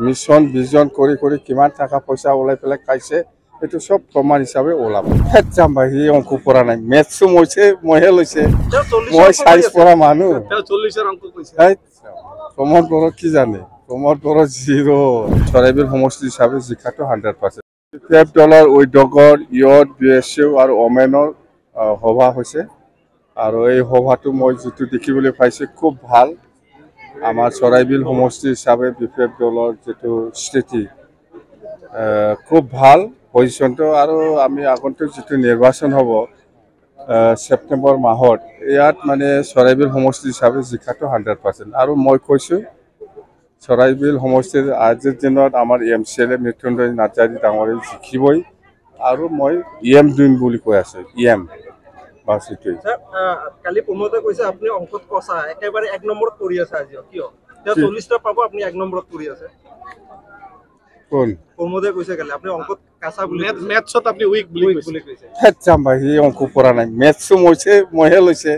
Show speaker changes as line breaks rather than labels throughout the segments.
Mission vision কৰি কিমান টকা পইচা ওলাই পেলাই খাইছে এইটো সব প্ৰমাণ হিচাপে ওলাব। যাম বাহি অংক পৰা নাই, মেথছো মইহে লৈছে, মই সাইন্স পঢ়া মানুহ। প্ৰমোদ বড়ো কি জানে, প্ৰমোদ বড়ো 0। চৰাইবিল সমষ্টি হিচাপে জিকাটো 100%। PF দলৰ উদ্যোগৰ ইয়ত BSU আৰু ওমেনৰ সভা হৈছে আৰু এই সভাটো মই যিটো দেখিবলৈ পাইছোঁ খুব ভাল। আমাৰ চৰাইবিল সমষ্টি হিচাপে BPF দলৰ যিটো স্থিতি খুব ভাল পজিশ্যনটো, আৰু আমি আগন্তুক যিটো নিৰ্বাচন হ'ব ছেপ্টেম্বৰ মাহত, ইয়াত মানে চৰাইবিল সমষ্টি হিচাপে জিকাটো 100%। আৰু মই কৈছোঁ চৰাইবিল সমষ্টিৰ আজিৰ দিনত আমাৰ MCLA মৃত্যুঞ্জয় নাৰ্জাৰী ডাঙৰীয়া জিকিবই, আৰু মই EM দিম বুলি কৈ আছোঁ। EM বাছ এইটোৱেই।
কালি প্ৰমোদে কৈছে আপুনি অংকত কচা, একেবাৰে 1 নম্বৰত কৰি আছে আজি, কিয়? 40টা পাব, আপুনি 1 নম্বৰত কৰি আছে।
কোন
প্ৰমোদে কৈছে কালি আপুনি অংকত কাঁচা বুলি, মেথছত আপুনি উইক বুলি কৈছে।
যাম বাহি অংক পৰা নাই, মেথছো মইহে লৈছে,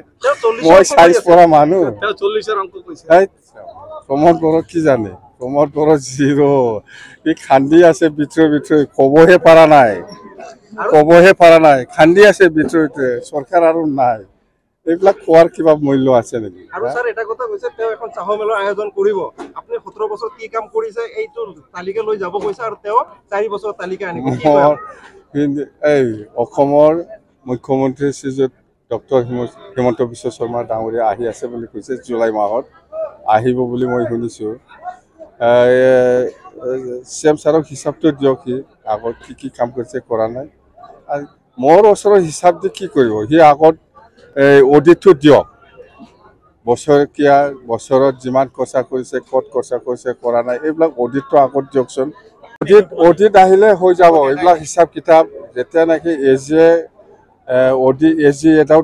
মই সাইন্স পঢ়া মানুহ।
40ৰ অংক কৈছে।
প্ৰমোদ বড়ো কি জানে, প্ৰমোদ বড়ো 0। ই খান্দি আছে ভিতৰে ক'বহে পৰা নাই, খান্দি আছে ভিতৰে, চৰকাৰ আৰু নাই। এইবিলাক খোৱাৰ কিবা মূল্য আছে নেকি?
আৰু স্যাৰ এটা কথা কৈছে, তেওঁ এখন চাহ মেলৰ আয়োজন কৰিব। আপুনি 17 বছৰ কি কাম কৰিছে এইটো তালিকা লৈ যাব কৈছে, আৰু তেওঁ 4 বছৰ তালিকা আনিব।
এই অসমৰ মুখ্যমন্ত্ৰী শ্ৰীযুত ডক্টৰ হিমন্ত বিশ্ব শৰ্মা ডাঙৰীয়া আহি আছে বুলি কৈছে, জুলাই মাহত আহিব বুলি মই শুনিছোঁ। CM ছাৰক হিচাপটো দিয়ক, সি আগত কি কাম কৰিছে কৰা নাই। আৰু মোৰ ওচৰৰ হিচাপ দি কি কৰিব, সি আগত অডিটটো দিয়ক, বছৰত যিমান খৰচা কৰিছে, ক'ত খৰচা কৰিছে কৰা নাই, এইবিলাক অডিটটো আগত দিয়কচোন। অডিট আহিলে হৈ যাব এইবিলাক হিচাপ কিতাপ। যেতিয়া নেকি AG এটা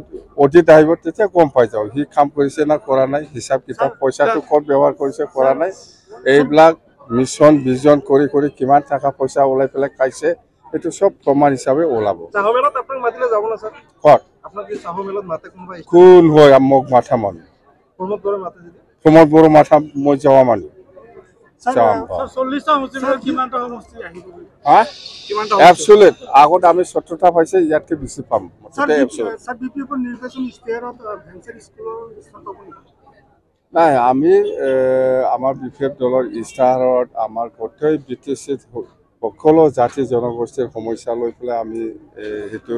অডিট আহিব তেতিয়া গম পাই যাওঁ সি কাম কৰিছে না কৰা নাই, হিচাপ কিতাপ পইচাটো ক'ত ব্যৱহাৰ কৰিছে কৰা নাই। এইবিলাক মিছন ভিজন কৰি কিমান টকা পইচা ওলাই পেলাই খাইছে এইটো সব প্ৰমাণ হিচাপে ওলাব। কোন হয় মোক মাথা মানুহ, প্ৰমোদ বড়ো মাথা মই যোৱা মানুহ। আগত আমি 17টা পাইছে, ইয়াতকে বেছি পাম। নাই, আমি আমাৰ BPF দলৰ ইস্তাহাৰত আমাৰ গোটেই BTCত সকলো জাতি জনগোষ্ঠীৰ সমস্যা লৈ পেলাই আমি সেইটো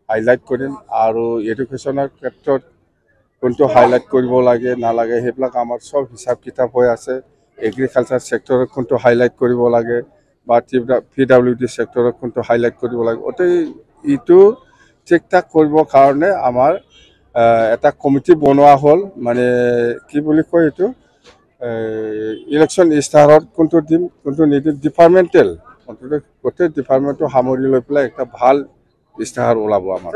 হাইলাইট কৰিম, আৰু এডুকেশ্যনৰ ক্ষেত্ৰত কোনটো হাইলাইট কৰিব লাগে নালাগে সেইবিলাক আমাৰ সব হিচাপ কিতাপ হৈ আছে। এগ্ৰিকালচাৰ ছেক্টৰত কোনটো হাইলাইট কৰিব লাগে, বা PWD ছেক্টৰত কোনটো হাইলাইট কৰিব লাগে, গোটেই ইটো ঠিক ঠাক কৰিবৰ কাৰণে আমাৰ এটা কমিটি বনোৱা হ'ল। মানে কি বুলি কয় এইটো, ইলেকশ্যন ইস্তাহাৰত কোনটো দিম কোনটো নিদিম, ডিপাৰ্টমেণ্টেল গোটেই ডিপাৰ্টমেণ্টটো সামৰি লৈ পেলাই একটা ভাল ইস্তাহাৰ ওলাব আমাৰ।